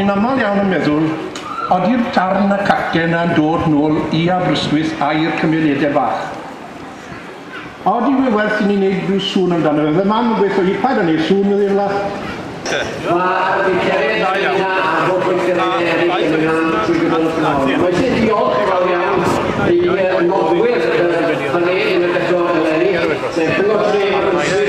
ni'n aml iawn yn meddwl, odi'r darn y cacen yna'n dod nôl i Aberystwyth a'r cymunedau bach. Odi we werth i ni wneud rhyw sŵn amdano fe. Fe mam yn gweithio i paid yn ei sŵn wedi fel la. Mae gweithio'n yna a bod gweithio'n yna trwy gyda'r ffynol. Mae eisiau diolch yn fawr iawn i nodwyr y paned yn y Bedwar Eleni, sef Cyngor Tre Aberystwyth